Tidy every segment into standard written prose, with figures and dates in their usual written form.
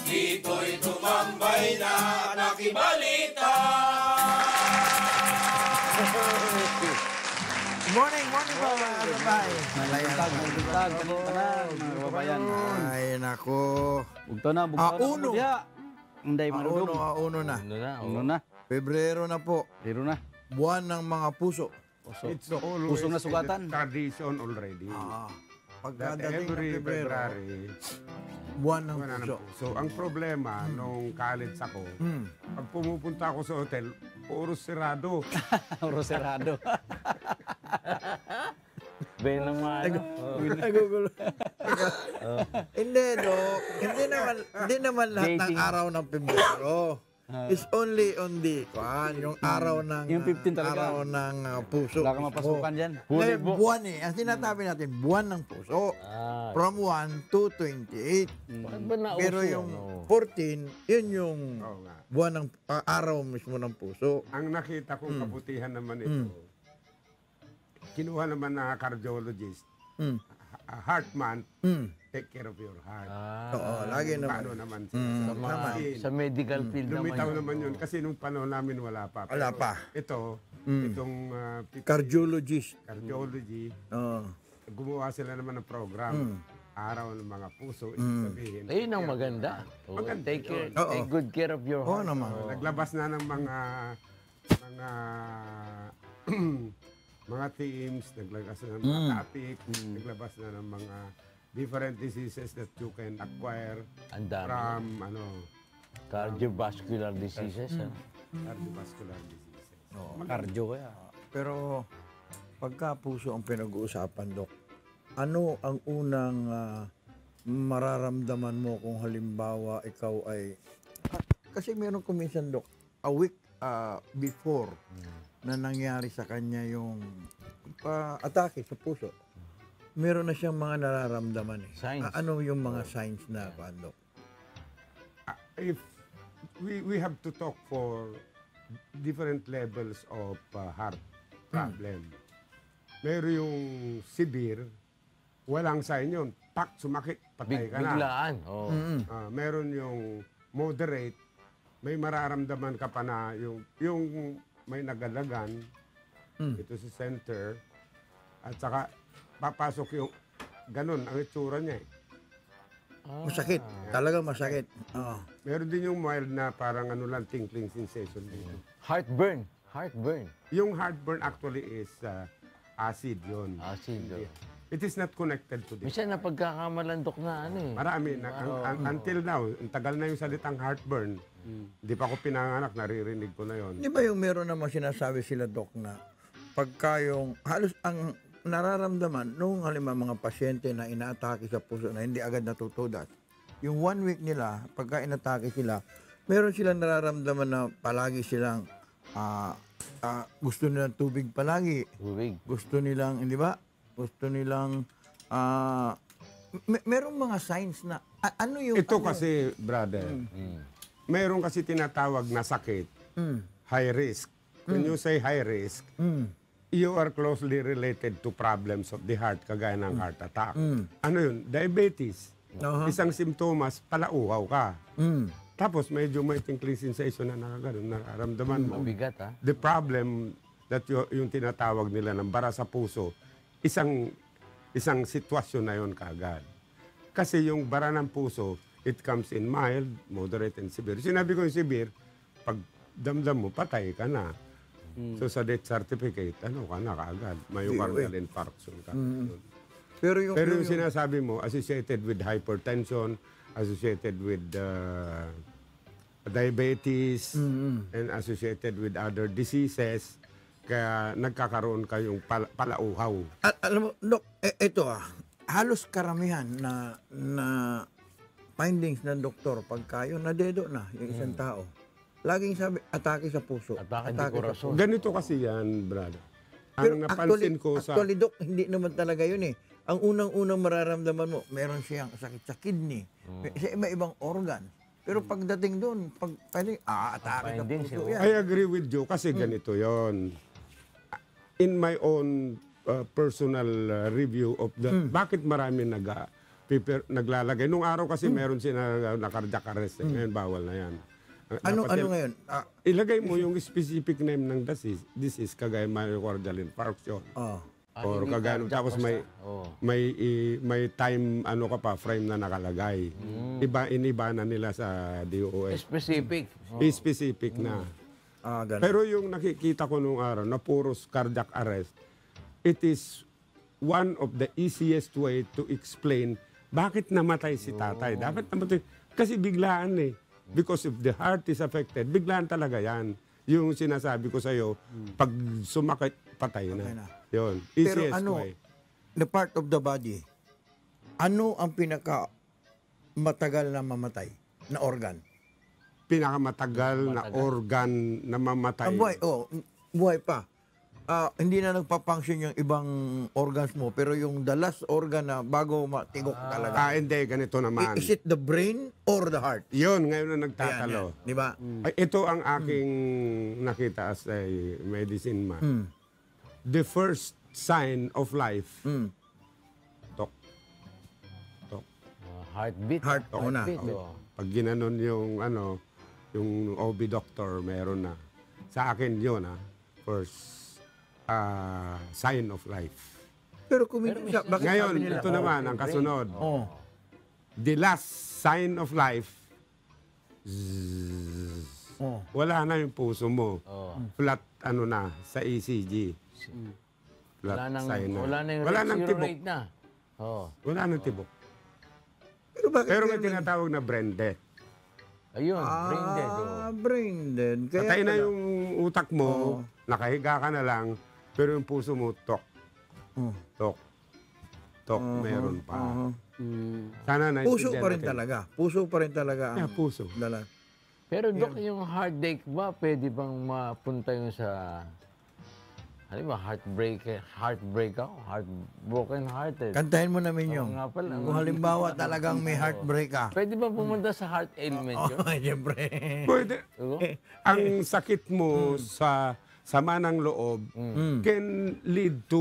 Dito'y tumambay na nakibalita. Morning po mga kababayan. Buntag, mga kababayan. Ay, nako. Bugto na, bugto na. Uno. Unday marudong. Uno na. Uno na. Pebrero na po. Pero na. Buwan ng mga puso. It's always Pusong na sugatan. tradition already. That Pagkadating ng every Pebrero, February, buwan ng wala puso. na. So, ang problema nung college ako, pag pumupunta ako sa hotel, puro sirado. Roserado. Ben naman. Nagugulo. Hindi, Dok. Hindi naman lahat ng Dating. araw ng Pebrero. It's only on the yung araw ng Yung 15 talaga. araw ng puso. Wala kang mapasukan dyan. Ngayon, buwan eh. Ang sinasabi natin, buwan ng puso. From 1 to 28. Pero yung 14, yun yung Oo nga. buwan ng araw mismo ng puso. Ang nakita kong kabutihan naman ito, kinuha naman na cardiologist, heart month, take care of your heart. Oo, lagi Paano naman. naman Sa medical field lumitaw naman naman yun. Kasi nung panahon namin wala pa. Wala Pero pa. Ito, itong Cardiologist. cardiology, Oo. gumawa sila naman ng program. Araw ng mga puso, ibig sabihin. Ayun ang maganda. Oh, Maganda take care, Oo. take good care of your Oo heart. naman. Naglabas na ng mga mga teams, naglabas na ng mga topic, naglabas na ng mga different diseases that you can acquire Ang dami. from Cardiovascular diseases. cardiovascular diseases. Cardio kaya. Pero pagka puso ang pinag-uusapan, Dok, ano ang unang mararamdaman mo kung halimbawa ikaw ay... Kasi meron ko minsan, Dok, a week before na nangyari sa kanya yung atake sa puso. Meron na siyang mga nararamdaman eh. Signs. Ano yung mga signs na, Dok? If we have to talk for different levels of heart problem. Meron yung severe, walang sign yun. Pak, sumakit, patay ka na. Biglaan. Oh. Meron yung moderate, may mararamdaman ka pa na yung may nagalagan ito sa center at saka papasok yung ganun ang itsura niya eh. Masakit. Talagang masakit. Oo. Meron din yung mild na parang ano lang tinkling sensation dito. Heartburn. Heartburn. Yung heartburn actually is acid yun. Acid. Oh. It is not connected to this. Minsan na pagkakamalandok na ano eh. Marami. Until now, ang tagal na yung salitang heartburn. Hindi pa ako pinanganak, naririnig ko na yon. Di ba yung meron namang sinasabi sila, Dok, na pagka yung halos ang nararamdaman nung halimbawa mga pasyente na inaatake sa puso na hindi agad natutudas, yung 1 week nila, pagka inatake sila, meron silang nararamdaman na palagi silang gusto nilang tubig palagi. Tubig. Gusto nilang, hindi ba? Gusto nilang, merong mga signs na, ano yung... Ito kasi, brother, meron kasi tinatawag na sakit, high risk. When you say high risk, you are closely related to problems of the heart, kagaya ng heart attack. Ano yun? Diabetes. Isang simptomas, palauhaw ka. Tapos medyo may tinkling sensation na nararamdaman mo. Mabigat ha. The problem that yung tinatawag nila ng bara sa puso, isang sitwasyon na yon kaagad. Kasi yung bara ng puso, it comes in mild, moderate, and severe. Sinabi ko yung severe, pag damdam mo, patay ka na. So sa death certificate, ano ka na kaagad? Myocardial infarction ka. Pero yung Sinasabi mo, associated with hypertension, associated with diabetes, and associated with other diseases, kaya nagkakaroon kayong palauhaw. Alam mo, Dok, ito halos karamihan na findings ng doktor pagka yung nadedo na yung isang tao. Laging sabi, atake sa puso. Atake sa corazon. Ganito kasi yan, brother. Pero Ang napansin ko sa... actually, Dok, hindi naman talaga yun eh. Ang unang-unang mararamdaman mo, meron siyang sakit sa kidney, sa iba-ibang organ. Pero pagdating doon, atake sa Findings, puso eh. yan. I agree with you kasi ganito yon. In my own personal review of the bakit marami naglalagay. Nung araw kasi meron sila na cardiac arrest. Ngayon bawal na yan. Ano Dapat ngayon? ilagay mo yung specific name ng disease kagaya myocardial infarction. Oh. Or kagaya tapos may time ka pa frame na nakalagay. Iniba na nila sa DOH. Specific. Specific na. Ganun. Pero yung nakikita ko nung araw na puros cardiac arrest, it is one of the easiest way to explain bakit namatay si tatay. Dapat namatay kasi biglaan eh. Because if the heart is affected, biglaan talaga yan. Yung sinasabi ko sa'yo, pag sumakit, patay na. Yun. Pero Easiest way. the part of the body, ano ang pinaka matagal na mamatay na organ? Pinakamatagal na organ na mamatay. Buhay pa. Hindi na nagpa-function yung ibang organs mo, pero yung the last organ na bago matigok talaga. Hindi, ganito naman. Is it the brain or the heart? Yun, ngayon na nagtatalo. Di ba? Ay, ito ang aking nakita as a medicine man. The first sign of life, tok. Heartbeat. Heart, una. Heartbeat, Pag ginanon yung yung OB doctor, meron na. Sa akin yun, first sign of life. Pero kuminsan, bakit Ngayon, sabi nila? ito naman, ang kasunod. Oh. The last sign of life, Oh. wala na yung puso mo. Flat, sa ECG. Flat sign na. Wala nang tibok. rate na. Wala nang tibok. Pero bakit Pero may ganun? tinatawag na brain death. Ayun, brain dead. Brain dead. Kaya Patay na pala. yung utak mo, nakahiga ka na lang, pero yung puso mo, tok. Tok. Tok, meron pa. Sana na Puso pa rin talaga. Puso pa rin talaga ang puso. dala. Pero Dok, yung heartache ba, pwede bang mapunta yung sa, heartbreak ako? Heartbroken hearted. Kantahin mo namin yung. nga pala. Kung halimbawa talagang may heartbreak ka. Pwede ba pumunta sa heart ailment yun? Siyempre. Pwede. Oo. Ang sakit mo sa sama ng loob can lead to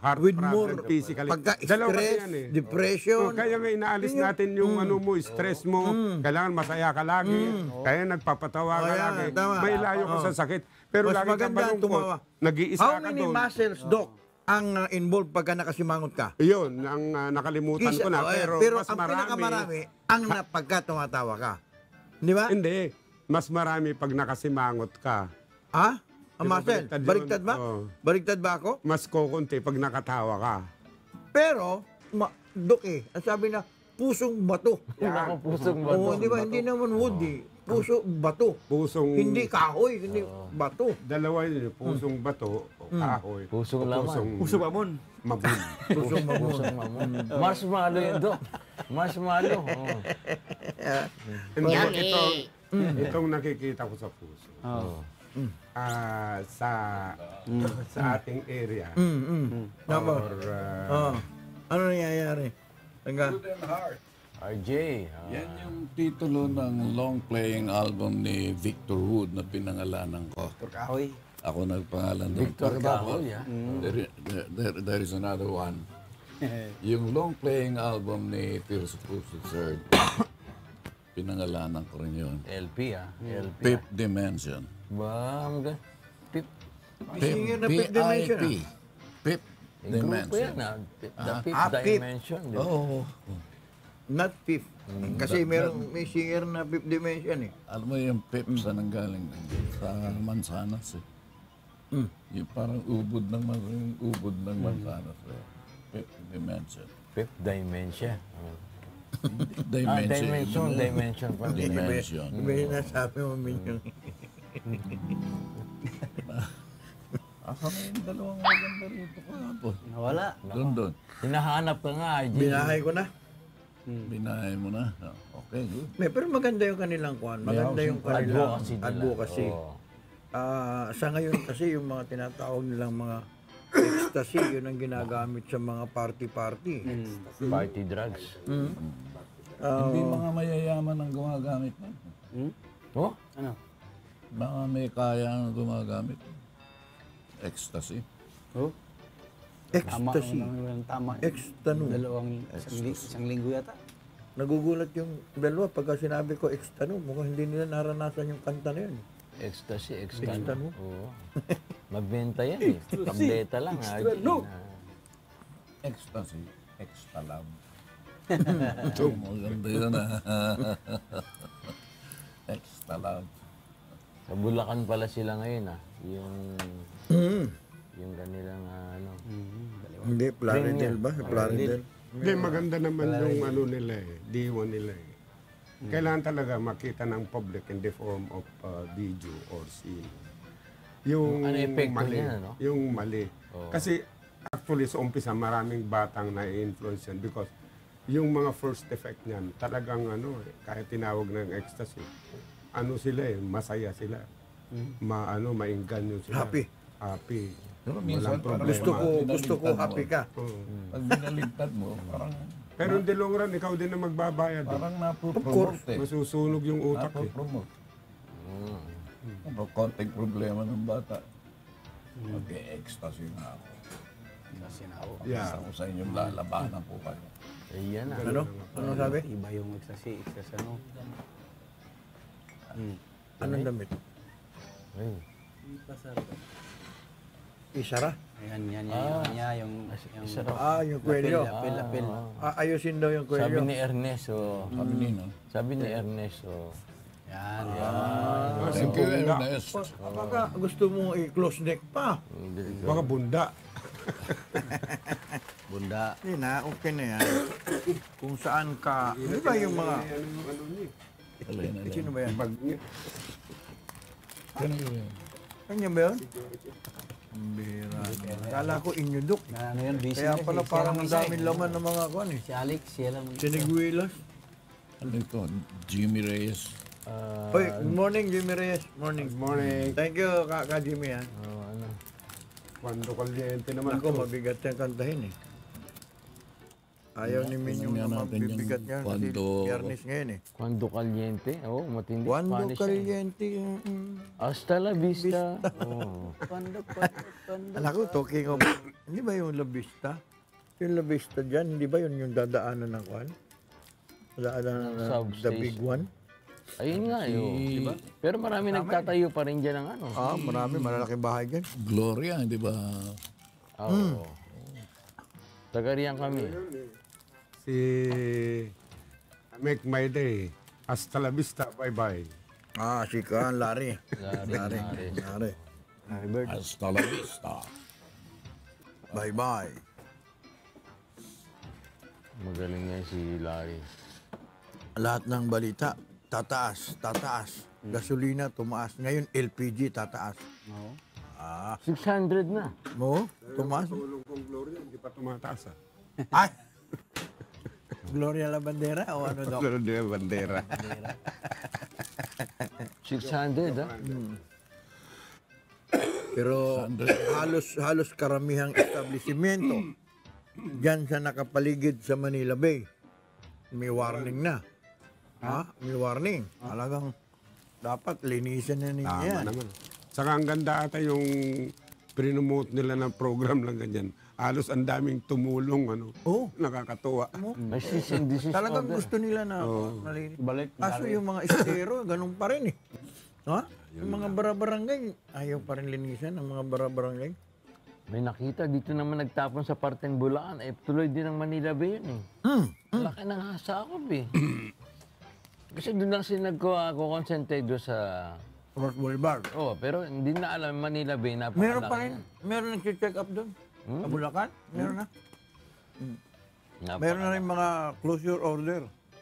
heart With problem more physically. Dalawa kasi pagka-stress, yan eh. depression. Kaya nga inaalis natin yung stress mo. Kailangan masaya ka lagi. Kaya nagpapatawa ka Kaya, lagi. tama. May layo ka sa sakit. Pero Mas lagi ka maganda ang malungkot. tumawa. Nag-iisa How ka many doon. muscles, Doc, ang involved pagka nakasimangot ka? Yun, ang nakalimutan ko na. Pero mas ang marami. pinakamarami, ang pagka tumatawa ka. Di ba? Hindi. Mas marami pag nakasimangot ka. Ha? Ang Diba, muscle? baliktad yun? Baliktad ba? Oo. Baliktad ba ako? Mas kukunti pag nakatawa ka. Pero, Doc ang sabi na, pusong bato. Ako, pusong bato. Oo, di ba? Hindi naman wood Puso, bato. Pusong... Hindi kahoy, hindi bato. Dalawa yun, pusong bato o kahoy. Pusong o laman. Pusong mamon. mabun. Pusong mamon. Pusong mamon. Marshmallow yun, Dok. Marshmallow. Itong nakikita ko sa puso. Sa ating area. Or, Ano nangyayari? Hanggang, RJ. Yan yung titulo ng long-playing album ni Victor Wood na pinangalanan ko. Kahoy. Ako nagpangalan doon. Victor Kahoy, There is another one. Yung long-playing album ni Tears of III, pinangalanan ko rin yun. LP, LP. Fifth Dimension. Ba, Pip. singer na Fifth Dimension, PIP. Fifth Grupo Dimension. yan, The Fifth Fifth. Dimension. Di ba? Oo. not fifth. Kasi may singer na Fifth Dimension eh. Alam mo yung Fifth sa nanggaling sa Mansanas eh. Yung parang ubod ng Mansanas. Fifth Dimension. Fifth Dimension. Dimension. Pa. Dimension. Iba yung nasabi mo, Minyong. Asa na yung dalawang maganda rito kahapon? Nawala. Doon. Hinahanap ka nga, RJ. Binahay ko na. Binahay mo na. Okay, good. Pero maganda yung kanilang kwan. Maganda yung kanilang Advocacy nila. advocacy. Oo. Sa ngayon kasi yung mga tinatawag nilang mga ecstasy, yun ang ginagamit sa mga party-party. Party drugs. Hindi mga mayayaman ang gumagamit na. Oh? Ano? Mga may kaya ang gumagamit. Ecstasy. Oh? Tama, Ecstasy. tama. Extanu. Isang linggo yata. Nagugulat yung dalawa pagka sinabi ko extanu. Mukhang hindi nila naranasan yung kanta na yun. Ecstasy, Extanu. Oo. Mabenta yan eh. Tableta lang, RG. Ecstasy, extalam. Maganda yun Extalam. Sa Bulacan pala sila ngayon yung kanilang ano. Hindi, Plaridel ba? Plaridel. Hindi, maganda naman yung ano nila D1 nila Kailangan talaga makita ng public in the form of video or scene. Yung Ano epekto mali. niya, no? Yung mali. Kasi actually sa umpisa maraming batang na-influence yan because yung mga first effect niyan talagang kaya tinawag ng ecstasy. Sila masaya sila. Maingganyo sila. Happy. Pero minsan, parang Gusto ko happy ka. pag binaligtad mo, parang Pero in the long run, ikaw din na magbabayad. parang napopromote eh. Masusunog yung utak Napopromote. Ano, konting problema ng bata. Mag-ecstasy na ako. Yeah. Gusto ko sa inyong lalabanan po kayo. Ayan na. Ano? Ano sabi? Iba yung ecstasy, ano. Anong damit? Ayun. Isara? Ayan, yung Yung kwelyo. apel. Ayusin daw yung Sabi kwelyo. ni Ernest, Sabi nino. sabi ni Ernest, Yan. Thank you, Ernest. Baka gusto mo i-close neck pa. Baka bunda. Bunda. Hindi na, okay na yan. Kung saan ka, di ba yung mga, sino ba yan? Kanya ba yun? Bira. Kala ko inyudok. Ano yun, busy Kaya na. pala Siya parang lang ang isa daming laman ng mga kwan eh. Si Alex, siya lang. Siniguilas. Ano ito? Jimmy Reyes. Hoy, good morning Jimmy Reyes. Morning. Morning. Thank you ka Jimmy ha. Cuando caliente naman Ako mabigat yung kantahin eh. Ayaw ni Minyong Tingnan naman natin yung bibigat yan. Kasi Cuando- Ernest ngayon eh. Cuando caliente. Oo, matindi. Cuando Spanish yan. caliente. Hasta la vista. Oo. Pando. Anak ko, talking of, hindi ba yung La Vista? Yung La Vista dyan, hindi ba yun yung dadaanan ng kwan? Dadaanan ng the Substation. big one? Ayun nga, diba? Pero marami nagtatayo pa rin dyan ng ano. Marami, malalaking bahay dyan. Gloria, di ba? Oo. Tagariyan kami. Si Make My Day. Hasta la vista. Bye-bye. Si Kaan, Larry. Larry. Larry. Hasta la vista. Bye-bye. Magaling nga si Larry. Lahat ng balita, tataas. Gasolina, tumaas. Ngayon, LPG, tataas. 600 na. Mo, tumaas. Tulong kong Gloria, hindi pa tumataas Ay! Gloria La Bandera o ano daw? Gloria Bandera. 600, ha? Pero halos karamihang establishmento diyan sa nakapaligid sa Manila Bay. May warning na. May warning. Talagang dapat linisan na ninyo Tama yan. naman. Saka ang ganda ata yung prinomote nila ng program lang ganyan. Halos ang daming tumulong, Oo. Nakakatuwa. May cease and desist Talagang order. gusto nila na malinis. Balik. Kaso yung mga estero, ganun pa rin eh. Yung mga barabarangay, ayaw pa rin linisan ang mga barabarangay. May nakita, dito naman nagtapon sa parteng Bulacan. Tuloy din ng Manila Bay yun eh. Laki ng hasakop eh. Kasi doon lang sila nagko-concentrate doon sa... North Boulevard. pero hindi na alam Manila Bay. Meron pa rin. Meron nag-check up doon. Sa Bulacan. Meron na. Meron na rin mga closure order.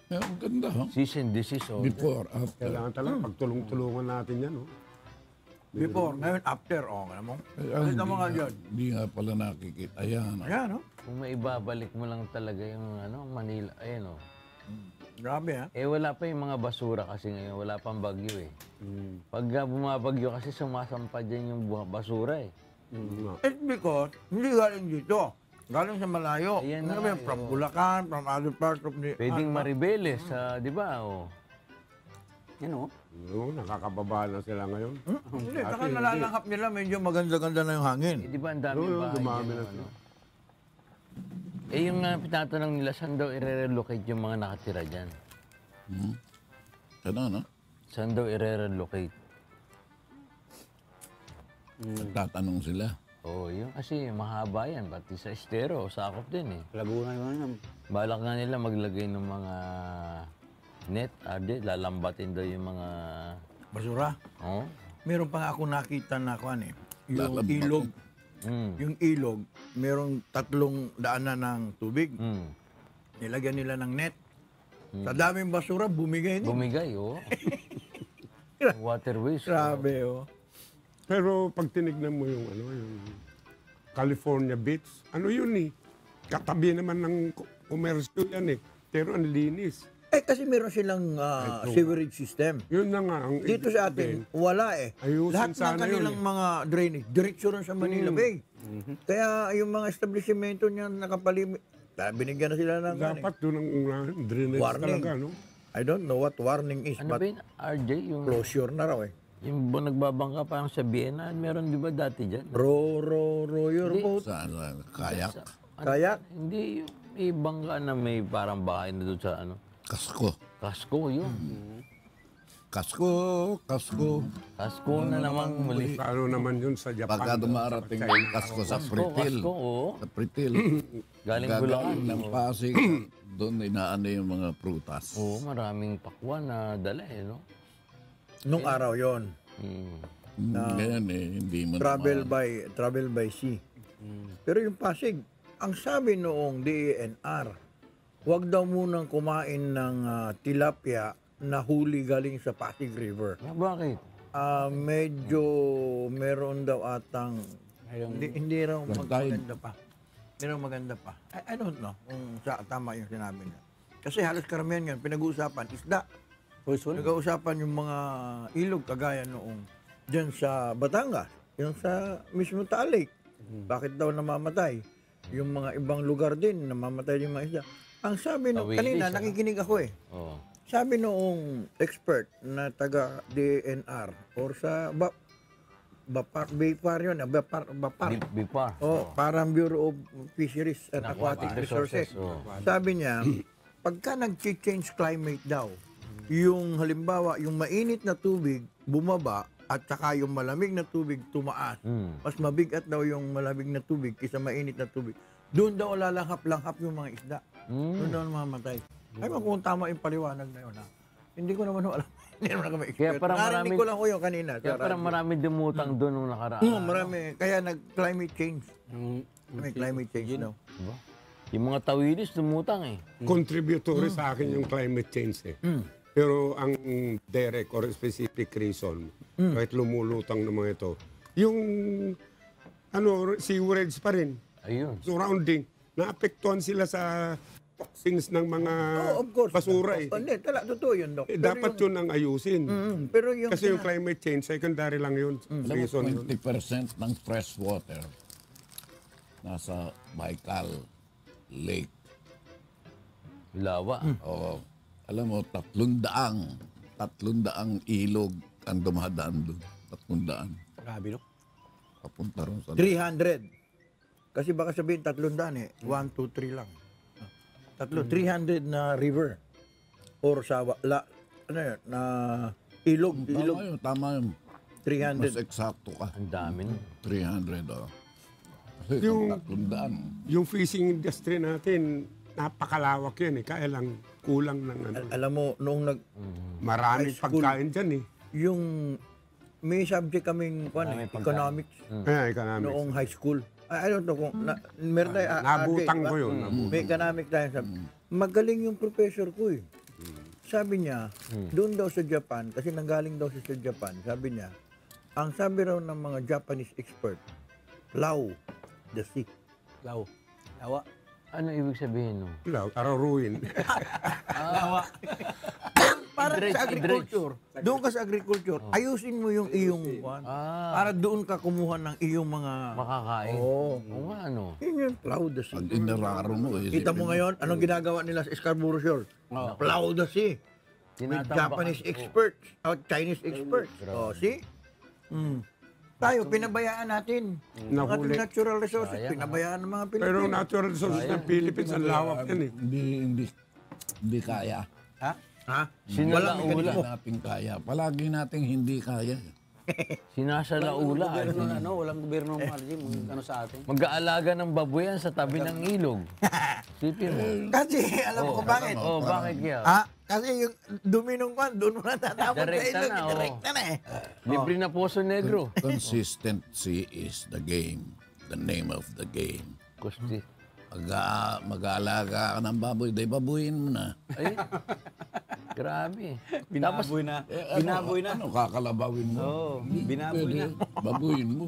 Ang ganda, ha? Cease and desist order. Before, after. Kailangan talaga pagtulong-tulungan natin yan. Before, ngayon after. Alam mo? Nakita mo nga dyan. Hindi nga pala nakikita. Ayan. Ayan, no? Kung maibabalik mo lang talaga yung Manila, Grabe, ha? wala pa yung mga basura kasi ngayon, wala pang bagyo eh. Pag bumabagyo kasi sumasampa dyan yung basura eh. It's because, hindi galing dito. Galing sa malayo. Ayan Ano na ba nga, yun? From Bulacan, from other parts of the... Pwedeng Maribeles, di ba? Yan o. Nakakababa na sila ngayon. Hindi, saka nalalanghap nila, medyo maganda-ganda na yung hangin. Di ba ang daming bahay dumami dyan, na sila. Eh, yung pinatanong nila, saan daw i-relocate yung mga nakatira dyan? Ano, no? Saan daw i-relocate? Nagtatanong sila. Oo, yun kasi mahaba yan. Pati sa estero, sakop din eh. Laguna yun. Balak nga nila maglagay ng mga net, lalambatin daw yung mga... Basura. Oh? Meron pa nga ako nakita na kuan eh. Yung Lalabas. ilog. Mm. Yung ilog, merong 3 daanan ng tubig. Mm. Nilagyan nila ng net. Sa daming basura, bumigay din. Bumigay, oh. Waterways. Grabe, oh. Pero pag tinignan mo yung California Beach, ano yun eh? Katabi naman ng komersyo yan eh. Pero ang linis. Eh, kasi meron silang sewerage system. Yun na nga. Ang Dito ibig sa sabihin. atin, wala eh. Ayusin Lahat ng sana yun kanilang eh. mga drainage, diretso rin sa Manila Bay. Kaya yung mga establishmento niya nakapalimit, binigyan na sila ng Dapat doon ang unahan. Drainage Warning. talaga, no? I don't know what warning is, Ano but ba yun, RJ? Yung, closure na raw eh. yung nagbabangka parang sa Vienna, meron di ba dati dyan? Row your boat. Sa kayak. Kayak. Hindi, yung may bangka na may parang bahay na doon sa Kasko. Kasko, yun. Kasko. Kasko na namang muli. Ano naman yun sa Japan. Pagka dumarating yung kasko sa Pritil. Kasko, oo. Sa Pritil. Galing Gagaling Bulacan. ng Pasig. Doon inaano yung mga prutas. Oo, maraming pakwan na dala eh, no? Nung araw yon. Mm. Ngayon eh, hindi mo Travel by sea. Pero yung Pasig, ang sabi noong DENR, huwag daw munang kumain ng tilapia na huli galing sa Pasig River. Bakit? Medyo meron daw atang hindi raw maganda pa. Hindi raw maganda pa. I don't know kung tama yung sinabi niya. Kasi halos karamihan yan, pinag-uusapan, isda. Nag-uusapan yung mga ilog kagaya noong dyan sa Batangas, yung sa mismo Taal Lake. Bakit daw namamatay? Yung mga ibang lugar din, namamatay yung mga isda. Ang sabi nung, Tawilis, kanina, ano? nakikinig ako eh. Oo. Sabi noong expert na taga DNR or sa Bapar yun, Bapar. Bipar. Oh, parang Bureau of Fisheries and Aquatic Resources. Oo. Sabi niya, pagka nag-change climate daw, yung halimbawa, yung mainit na tubig bumaba at saka yung malamig na tubig tumaas, mas mabigat daw yung malamig na tubig kaysa mainit na tubig. Doon daw lalanghap-langhap yung mga isda. Doon daw mamamatay. Ay, kung tama yung paliwanag na yun, ha? Hindi ko naman alam. Hindi naman ako Kaya expert. parang Narinig maraming- ko lang ko yung kanina. Kaya parang marami dumutang doon nung nakaraan. Marami. Kaya nag-climate change. May climate change daw. Diba? Yung mga tawilis dumutang eh. Contributory sa akin yung climate change eh. Pero ang direct or specific reason, kahit lumulutang ng mga ito, yung sewerage pa rin, Ayun. surrounding, naapektuhan sila sa toxins ng mga Oh, of course. basura eh. Hindi, totoo yun, Dok. Eh, dapat yun ang ayusin. Pero yung... Kasi yung climate change, secondary lang yun. Alam mo, Reason yun. 20% ng fresh water nasa Baikal Lake. Lawa. O, alam mo, 300 ilog ang dumadaan doon. 300. Grabe, no? Papunta rin sa... 300. Kasi baka sabihin 300 eh. 1, 2, 3 lang. 300 na river. Or sa ano yun, na ilog. Tama yun. 300. Mas eksakto ka. Ang dami nun. 300, oh. Kasi Yung- 300. Yung fishing industry natin, napakalawak yan eh. Kaya lang kulang ng ano. Alam mo, noong Maraming high school. pagkain dyan eh. yung may subject kaming economics Kaya economics. noong high school. I don't know kung meron tayo Nabutang RJ, ko ba? yun. May economic tayo sabi. Magaling yung professor ko eh. Sabi niya, doon daw sa Japan, kasi nanggaling daw siya sa Japan, sabi niya, ang sabi raw ng mga Japanese expert, Lao, the sea. Lawa. Ano ibig sabihin nun? Araruin. Para Dredge, sa agriculture, doon ka sa agriculture, ayusin mo yung iyong para doon ka kumuha ng iyong mga... Makakain. Oo. Oo nga, ano. Yun yung plow the sea. Pag inararo mo, Kita mo ngayon, anong ginagawa nila sa Scarborough Shore? Plow the sea. With Tinatambakan. Japanese experts, o Chinese experts. Oh, see? Tayo, pinabayaan natin. Ang Nahuli. ating natural resources, pinabayaan ng mga Pilipino. Pero natural resources ng Philippines, ang lawak yan eh. Hindi kaya. Ha? Ha? Sinalaula. Hindi natin kaya. Palagi natin hindi kaya. Sinasalaula. Gobyerno, walang gobyerno ano sa atin. Mag-aalaga ng babuyan sa tabi ng ilog. Sipin mo. Kasi, alam mo kung bakit? Oh, bakit kaya? Kasi yung dumi nung kwan, doon mo natatapon sa Direkta ilog. na, oh. Direkta na eh. Libre na Poso Negro. Consistency is the game. The name of the game. Kusti. Mag-aalaga ka ng baboy, day babuyin mo na. Ay, grabe. Binaboy na. Binaboy na. Ano, kakalabawin mo? Oo, binaboy na. Babuyin mo.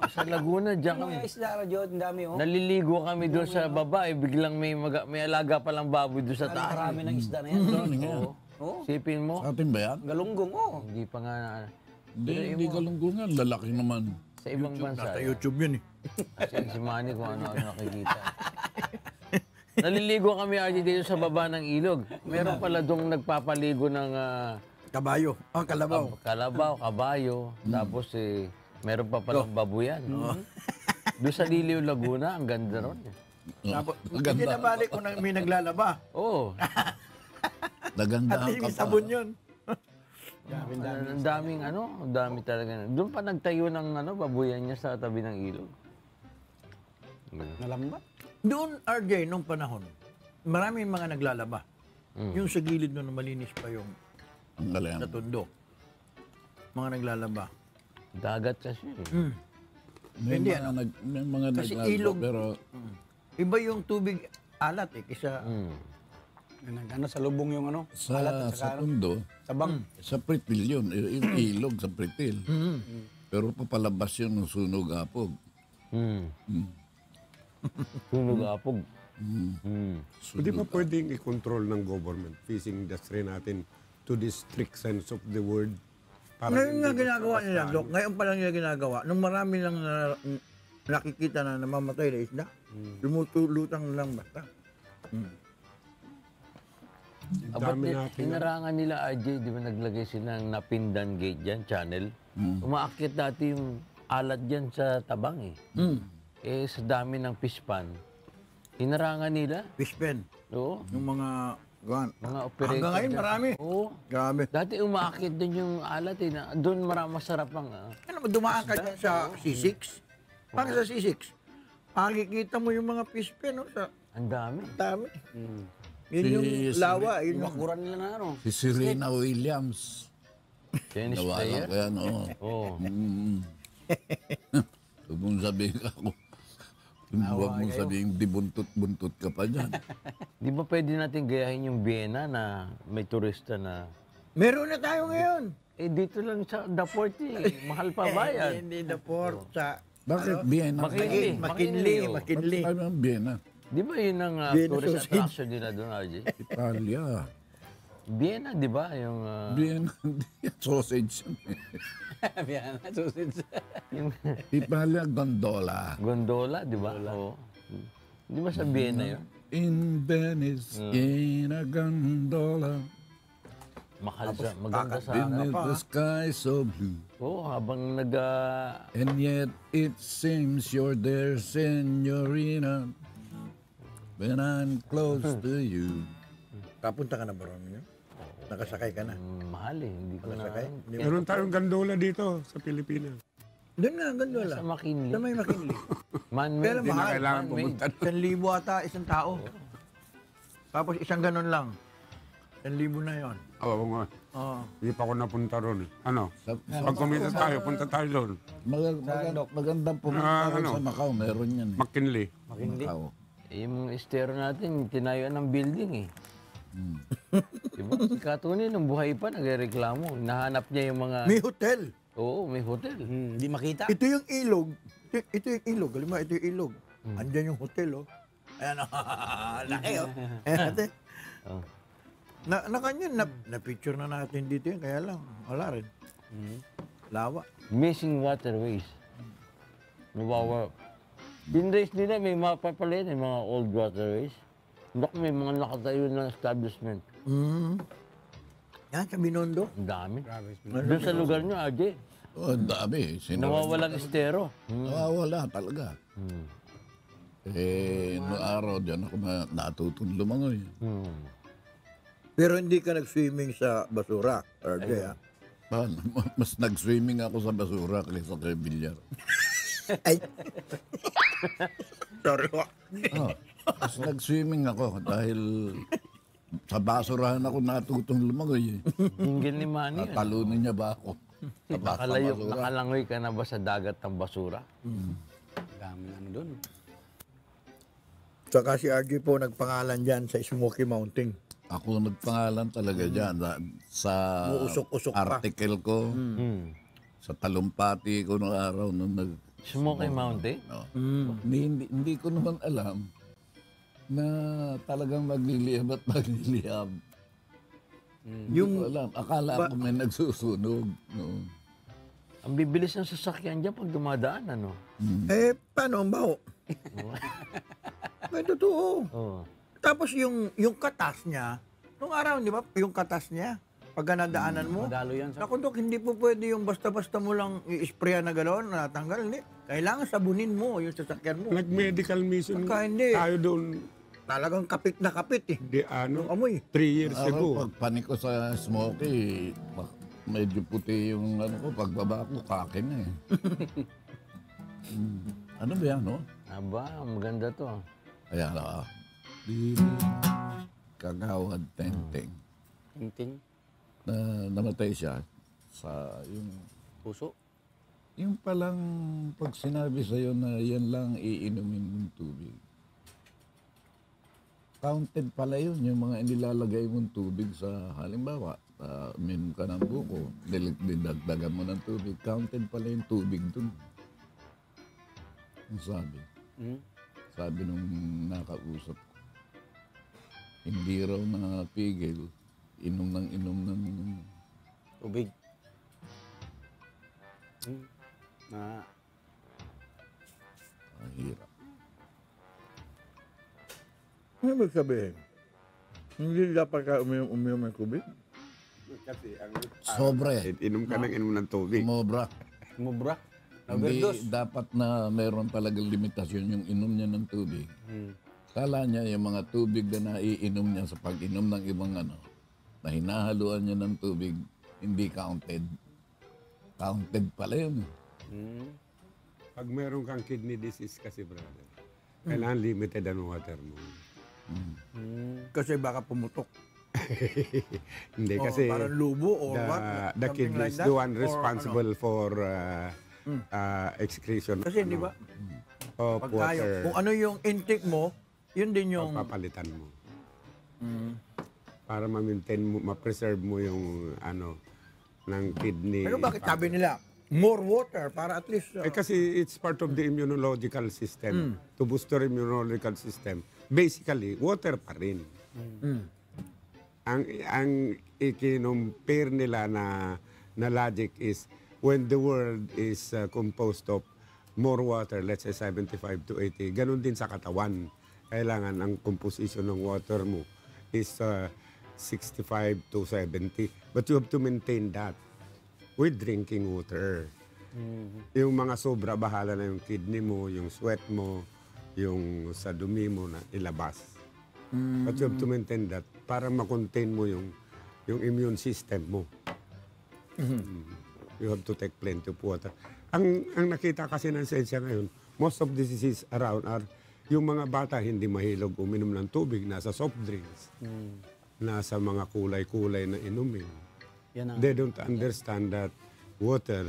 Sa Laguna, diyan kami. May isda, Rajot, ang dami, oh. Naliligo kami doon sa baba, biglang may alaga palang baboy doon sa taas. Marami ng isda na yan. Ano nga? Oo. Sipin mo, Sa atin ba yan? Galunggong, oh. hindi pa nga Hindi kalunggungan. Lalaki naman. sa ibang bansa. Sa YouTube yun eh. Si Manny kung ano-ano nakikita. Naliligo kami dito sa baba ng ilog. Meron pala doong nagpapaligo ng Kabayo. Kalabaw. kalabaw, kabayo. Tapos meron pa palang babuyan. Doon sa Liliw, Laguna, ang ganda ron. Tapos, hindi na balik kung may naglalaba. Oo. Naganda At ang may sabon yun. Ang daming ang dami talaga. Doon pa nagtayo ng babuyan niya sa tabi ng ilog. Nalambat. Doon, RJ, nung panahon, maraming mga naglalaba. Yung sa gilid nun, malinis pa yung Ang galing. sa tundo. Mga naglalaba. Dagat kasi. May Hindi, mga Kasi naglalaba, ilog. pero Iba yung tubig alat eh, kaysa Ano, sa lubong yung ano? sa, sa pundo, Sabang. sa pritil yun. Yung ilog sa pritil. Pero papalabas yun ng sunog apog. Sunog apog. Hindi pa pwedeng i-control ng government fishing industry natin to the strict sense of the word? ngayon nga ginagawa nila, Dok. Ngayon pa lang nila ginagawa. Nung marami lang nakikita na namamatay na isda, lumutulutang na lang basta. Abat Dami natin. inarangan nila RJ, di ba naglagay sila ng Napindan Gate dyan, channel. Umaakit dati yung alat dyan sa tabang eh. Sa dami ng fish pan, inarangan nila. Fish pen. Oo. Yung mga Mga operator. hanggang ngayon dyan. marami. Oo. Grabe. Dati umaakit din yung alat eh. Doon masarap ang... Ano mo, dumaan ka dyan sa C6? Parang sa C6. Makikita mo yung mga fish pen, no? Sa ang dami. dami. Yun yung lawa. Yun yung Bakuran nila na ano. si Serena Williams. Tennis Nawala player. ko yan, oo. Oo. Huwag mong sabihin ako. Huwag mong sabihin, di buntot-buntot ka pa dyan. Di ba pwede natin gayahin yung Vienna na may turista na... meron na tayo ngayon. dito lang sa Daport eh. Mahal pa bayad. Hindi na port sa Bakit Vienna? McKinley. McKinley. Ano ang Vienna? Di ba yun ang Vienna tourist sausage. attraction nila doon, RJ? Italia. Vienna, di ba? Yung... Vienna, sausage yun. Yan, susunod. yung Italia, gondola. gondola, di ba? Oo. Di ba sa Vienna yun? In Venice, in a gondola. Mahal sa, maganda sa Beneath the sky so blue. Oo, habang And yet it seems you're there, senorina. When I'm close to you. Kapunta ka na ba ron yun? Nakasakay ka na. mahal eh. Hindi ko na... Nakasakay? Meron tayong gandola dito sa Pilipinas. Doon nga, gondola. Sa McKinley. Sa may McKinley. Man-made. Pero Hindi na mahal. kailangan man-made. pumunta. 1,000 ata isang tao. Tapos isang ganun lang. 1,000 na yon. Oo nga. Oo. Hindi pa ako napunta ron. Ano? Sa- Pag kumita tayo, punta tayo doon. Magandang pumunta rin sa Macau. Meron yan eh. McKinley. Macau. Yung estero natin, tinayuan ng building eh. Diba? Si Katunin, nung buhay pa, nagreklamo. Nahanap niya yung mga... May hotel. Oo, may hotel. Hindi makita. Ito yung ilog. Ito yung ilog. Alam mo, ito yung ilog. Andyan yung hotel, oh. Ayan, laki, oh. Ayan, ate. Oh. Na kanya, na-picture na natin dito yun. Kaya lang, wala rin. Lawa. Missing waterways. Nawawa. Dinrace nila, may mapa pala yun, mga old waterways. Dok, may mga nakatayo na establishment. Yan, sa Binondo. Ang dami. Grabe. Doon sa lugar nyo, AJ, Oh, ang dami. nawawalang estero. Nawawala talaga. Noong araw dyan ako natutong lumangoy. Pero hindi ka nag-swimming sa basura, RJ, ha? Mas nag-swimming ako sa basura kaysa sa bilyar. Ay. Sorry po. Mas nag-swimming ako dahil sa basurahan ako natutong lumangoy. Hinggil ni Manny. Talunin niya ba ako? Nakalangoy ka na ba sa dagat ng basura? Daming ano doon. Saka si RJ po nagpangalan dyan sa Smoky Mountain. Ako nagpangalan talaga dyan sa Uusok-usok pa. article ko, sa talumpati ko noong araw nung Smoky Mountain? Hindi ko naman alam na talagang magliliyab at magliliyab. Hindi ko alam. Akala ko may nagsusunog. No. Ang bibilis ng sasakyan dyan pag dumadaan, ano? Eh, paano ang baho? May totoo. Oo. Tapos yung katas niya, nung araw, di ba, yung katas niya, pag nadaanan mo, Madalo yan sa... naku Dok, hindi po pwede yung basta-basta mo lang i-sprayan na gano'n, natanggal. Hindi. Kailangan sabunin mo yung sasakyan mo. Nag-medical mission Pagka hindi. tayo doon, Talagang kapit na kapit eh. di ano, Yung amoy. 3 years Ako, ago. pag panik ko sa smoky, medyo puti yung ano ko, pagbaba ko, kakin na eh. Ano ba yan, no? Aba, maganda to. Kaya di kagawad tenteng. Tingting. Na namatay siya sa yung Puso. yung palang pag sinabi sa'yo na yan lang iinumin mong tubig. Counted pala yun, yung mga inilalagay mong tubig sa halimbawa, uminom ka ng buko, dinagdagan mo ng tubig, counted pala yung tubig dun. Ang sabi. Sabi nung nakausap ko, hindi raw napigil, inom ng Tubig. Na... hirap. Ano ba sabihin? Hindi dapat ka uminom ng tubig? Kasi ang Sobra eh. inom ka ng inom ng tubig. Mobra. Mubra. Hindi Overdose. dapat na mayroon talagang limitasyon yung inom niya ng tubig. Kala niya yung mga tubig na naiinom niya sa pag-inom ng ibang ano, na hinahaluan niya ng tubig, hindi counted. Counted pala yun. Pag meron kang kidney disease kasi, brother, kailangan limited ang water mo. Kasi baka pumutok. Hindi, O, kasi parang lubo or the, what? the Something kidney like is that? the one Or responsible for excretion Kasi di ba, of pagka water. kung ano yung intake mo, yun din yung... Papalitan mo. Para ma-maintain mo, ma-preserve mo yung ano, ng kidney. Pero bakit sabi nila, more water para at least... Kasi it's part of the immunological system. To boost your immunological system. Basically, water pa rin. Ang ikinumpir nila na logic is when the world is composed of more water, let's say 75 to 80, ganun din sa katawan. Kailangan ang composition ng water mo is 65 to 70. But you have to maintain that with drinking water. Yung mga sobra, bahala na yung kidney mo, yung sweat mo, yung sa dumi mo na ilabas. But you have to maintain that para ma-contain mo yung immune system mo. You have to take plenty of water. Ang nakita kasi ng science ngayon, most of the diseases around are yung mga bata hindi mahilog uminom ng tubig, nasa soft drinks, nasa mga kulay-kulay na inumin. Yan ang... They don't understand that water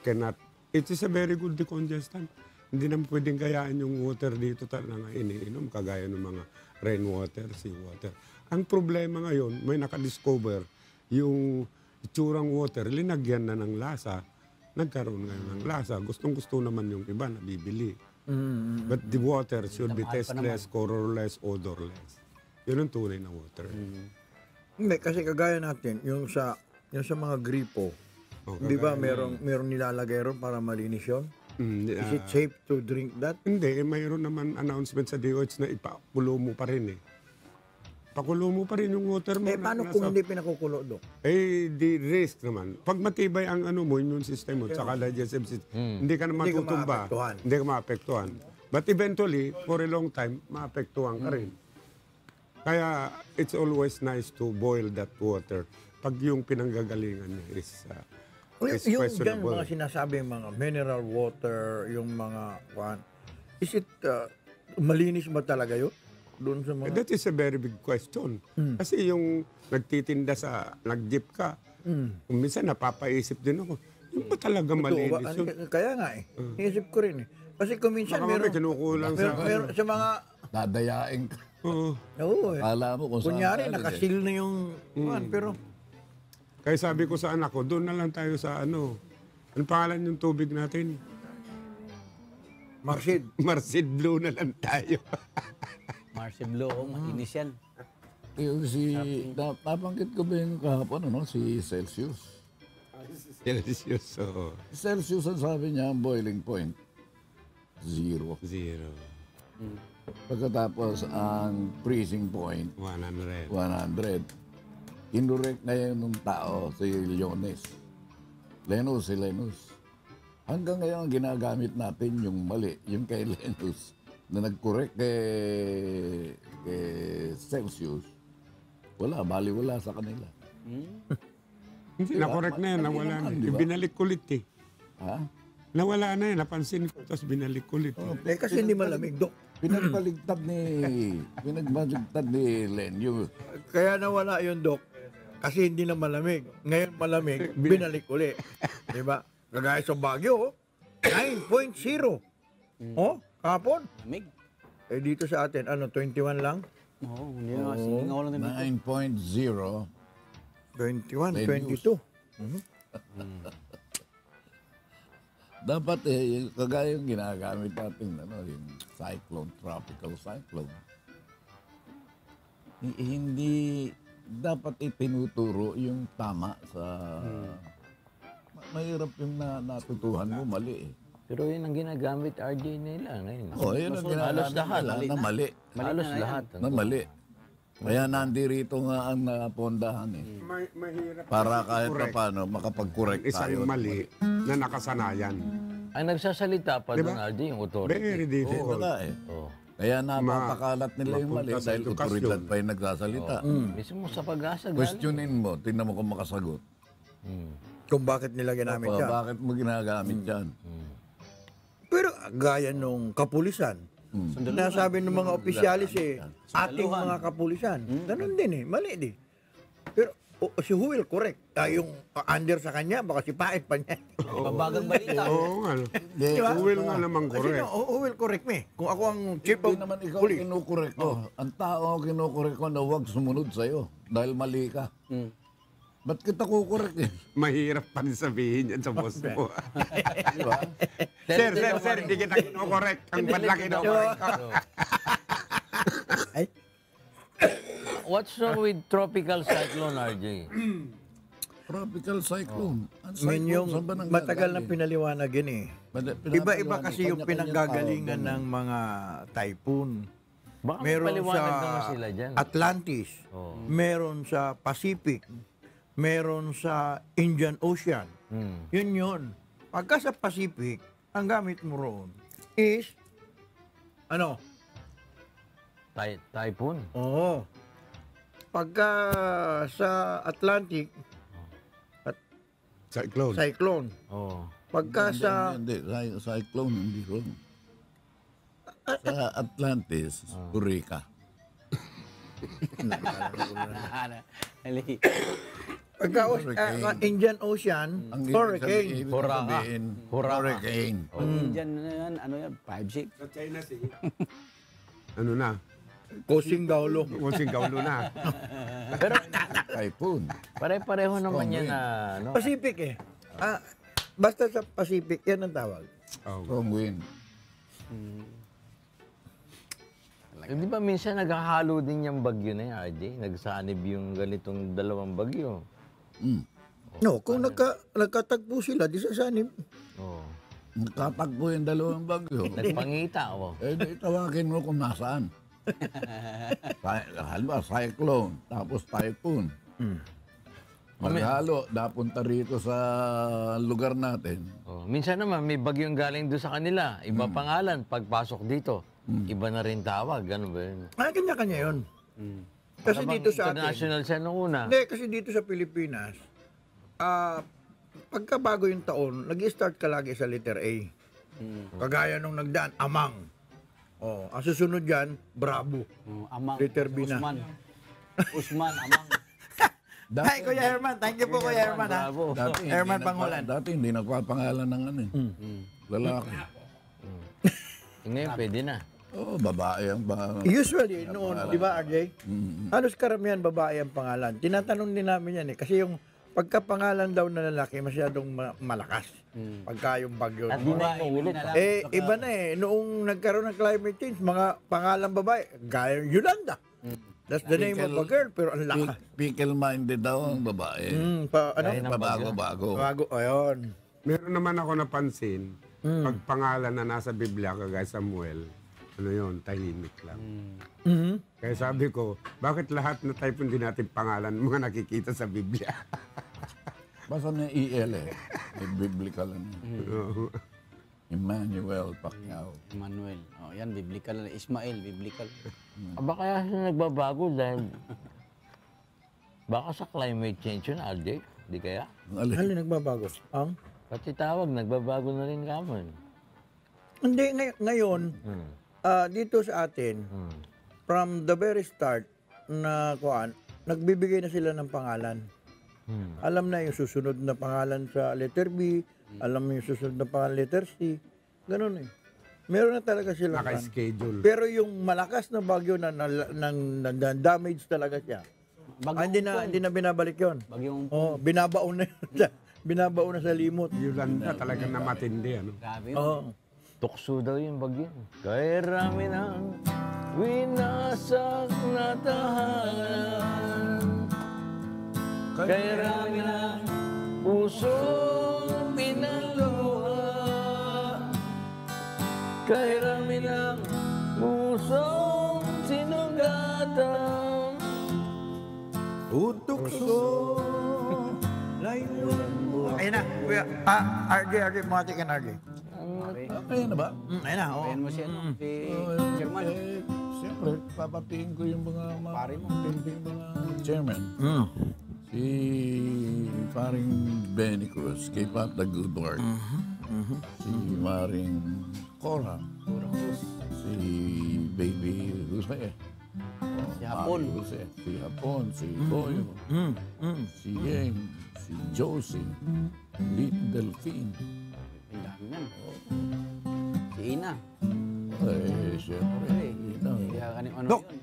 cannot, it is a very good decongestant. Hindi naman pwedeng kayaan yung water dito talaga iniinom, kagaya ng mga rainwater, seawater. Ang problema ngayon, may nakadiscover yung itsurang water, linagyan na ng lasa, nagkaroon ngayon ng lasa. Gustong-gusto naman yung iba na bibili. But the water should be tasteless, colorless, odorless. Yun ang tunay na water. Hindi, kasi kagaya natin, yung sa mga gripo, di ba merong nilalagay ron para malinis yun? Is it safe to drink that? Hindi, mayroon naman announcement sa DOH na ipakulo mo pa rin eh. pakulo mo pa rin yung water mo. paano kung hindi pinakukulo, Dok? Di risk naman. Pag matibay ang immune system mo, tsaka digestive system, hindi ka naman Hindi ka tutumba. maapektuhan. Hindi ka maapektuhan. But eventually, for a long time, maapektuhan ka rin. Kaya, it's always nice to boil that water pag yung pinanggagalingan niya is Yung dyan, questionable. mga sinasabi, mga mineral water, yung mga, is it, malinis ba talaga yun? Doon sa mga... That is a very big question. Kasi yung nagtitinda nag-jeep ka, kung minsan napapaisip din ako, yung ba talaga malinis yun? Kaya nga Iisip ko rin Kasi kung minsan Baka may kinukulang meron sa mga... Dadayain ka. Oo. Oo Kala mo kung saan Kunyari, galing, nakasil na yung... pero... Kaya sabi ko sa anak ko, doon na lang tayo sa ano pangalan yung tubig natin? Marsid. Marsid Blue na lang tayo. Marcel Blo, makinis yan. Yung nabanggit ko ba yung kahapon, si Celsius? Celsius, oo. Celsius ang sabi niya, ang boiling point, 0. 0. Pagkatapos, ang freezing point, 100. 100. Indirect na yun ng tao, si Leones. Si Lenus. Hanggang ngayon, ginagamit natin yung mali, yung kay Lenus, na nag-correct kay Celsius. Wala sa kanila. Hindi, na-correct na yan, nawala na. Di ba? Binalik kulit eh. Ha? Nawala na yan, napansin ko, tapos binalik kulit. Kasi hindi malamig, Dok. Pinagbaligtad ni Len. Kaya nawala yun, Dok. Kasi hindi na malamig. Ngayon malamig, binalik uli. Diba? Kagaya sa Baguio, 9.0. Kapon. Lamig. Dito sa atin, 21 lang? Oo, hindi nga. Singaw lang din dito. 9.0. 21, News. 22. Dapat kagaya yung ginagamit natin, yung cyclone, tropical cyclone. Hindi dapat itinuturo yung tama sa... Mahirap yung natutuhan mo, mali eh. Pero yun ang ginagamit RJ nila ngayon. Yun ang Halos ginagamit lahat. nila na mali. Halos lahat. Na mali. Kaya nandirito nga ang napondahan eh. Mahirap. Para kahit pa paano, makapag-correct tayo. Isang mali na nakasanayan. Ang nagsasalita pa Diba? doon RJ, yung authority. Very Oo, difficult. wala eh. Oh. Kaya napapakalat nila yung mali mapunta sa dahil edukasyon. otoridad pa yung nagsasalita. Mismo sa pag-asa galing. Questionin mo, tingnan mo kung makasagot. Kung bakit nila ginamit siya. Bakit mo ginagamit yan? Pero gaya nung kapulisan, nasabi ng mga opisyalis ating mga kapulisan. Ganun din mali din. Pero si who will correct? Yung under sa kanya, baka si Pait pa niya. Pabagang balita. Oo nga. Diba? Who will nga naman Kasi correct. who will correct me? Kung ako ang chief of Hindi naman ikaw police. kinukorek ko. Ang tao ang kinukorek ko na huwag sumunod sa'yo dahil mali ka. Ba't kita kukorek eh? Mahirap pa rin sabihin yan sa boss mo. Di ba? Sir, hindi kita kinokorek. Ang badla kinokorek ko. Ay, What's wrong with tropical cyclone, RJ? Tropical cyclone. Ang yun yung saan ba matagal na nanggagaling? pinaliwanag yun Iba-iba kasi yung pinanggagalingan ng mga typhoon. Baka Meron paliwanag sa naman sila dyan. Atlantis, meron sa Pacific, meron sa Indian Ocean. Yun. Pagka sa Pacific, ang gamit mo roon is, Typhoon. Oo. Pagka sa Atlantic, Cyclone. cyclone. Oh. Pagka sa Hindi, cyclone, hindi ko. Sa Atlantis, Eureka. pagka Indian Ocean, Ang hurricane. Hurricane. Diyan na yan, ano yan, 5-6. Sa China ano na? Kusing Gaulo. Kusing Gaulo na. Pero Typhoon. pare-pareho naman yan na, Pacific basta sa Pacific, yan ang tawag. Strong wind. Di ba minsan naghahalo din yung bagyo na yan, RJ? Nagsanib yung ganitong dalawang bagyo. No, kung nagkatagpo sila, di sa sanib. Oh. Nagkatagpo yung dalawang bagyo. Nagpangita, oh. Di tawagin mo kung nasaan. Halimbawa, cyclone, tapos typhoon. Maghalo, napunta rito sa lugar natin. Oh, minsan naman may bagyong galing doon sa kanila. Iba pangalan. Pagpasok dito, iba na rin tawag. Gano'n ba yun? Ay, kanya-kanya yun. Kasi dito sa atin, International siya nung una. hindi, kasi dito sa Pilipinas, pagka bago yung taon, nag-start ka lagi sa letter A. Kagaya nung nagdaan, Amang. Oh, ang susunod dyan, Bravo. Amang. Letter B na. Usman, Amang. Hi, Kuya Herman. Thank you po, Kuya Herman. Ha? Bravo. Herman Pangulan. Dati hindi nagpapangalan ng ano eh. Lalaki. Ngayon, pwede na. Oo, babae ang pangalan. Usually, noon, di ba, RJ? Halos karamihan babae ang pangalan. Tinatanong din namin yan eh. Kasi yung pagkapangalan daw na lalaki, masyadong malakas. Pagka yung bagyo. At di na inuulit. Iba na eh. Noong nagkaroon ng climate change, mga pangalan babae, gaya Yolanda. That's the name of a girl, pero ang lakas. Pickle-minded daw ang babae. Pabago-bago. Bago, ayun. Meron naman ako napansin, pag pangalan na nasa Biblia, kagaya Samuel, ano yun, tahimik lang. Kaya sabi ko, bakit lahat na type hindi natin pangalan mga nakikita sa Biblia? Basta na EL eh. May biblical ano. Emmanuel Pacquiao. Emmanuel. Oh, yan, biblical. Ismael, biblical. Aba kaya siya nagbabago dahil baka sa climate change yun, RJ? Di kaya? Halin nagbabago. Ang? Pati tawag, nagbabago na rin kamon. Hindi, ngayon, dito sa atin, from the very start na kuan, nagbibigay na sila ng pangalan. Alam na yung susunod na pangalan sa letter B, alam mo yung susunod na pangalan letter C. Ganun eh. Meron na talaga sila. Naka-schedule. Pero yung malakas na bagyo na damage talaga siya. Hindi na binabalik yon. Bagyong Oh, binabaon na binabaon na sa limot. Yolanda talagang na matindi, ano? grabe. Oh. Tukso daw yung bagyo. Kay rami ng winasak na tahanan. Kay rami ng pusong pinaluha. Kay rami ng pusong sinugatan. Utukso. Layuan mo. Ayun na, kuya. RJ, buhati ka na, RJ. Ayun na ba? Ayun na, oo. Ayan mo siya, no? Si Chairman. Siyempre, papatiin ko yung mga Pare mo. pimping mga chairman. Si paring Benny Cruz, kay Pat the Good Lord. Si Maring Cora. Si Baby Jose. Si Hapon. Mami Jose. Si Hapon. Si Boyo. Si Yeng. Si Josie. Little Delphine. Ang dami yan. Si Ina. Siyempre. Kaya kanin ano Dok. yun.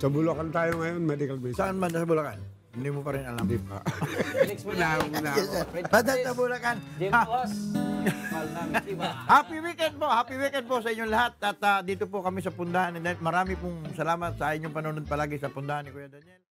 Sa Bulacan tayo ngayon, medical base. Saan man sa Bulacan? Hindi mo pa rin alam. Hindi pa. Felix mo na. Badat sa Bulacan. Jim Boss. Mahal namin, diba? Happy weekend po sa inyong lahat. At dito po kami sa Pundahan. And marami pong salamat sa inyong panonood palagi sa Pundahan ni Kuya Daniel.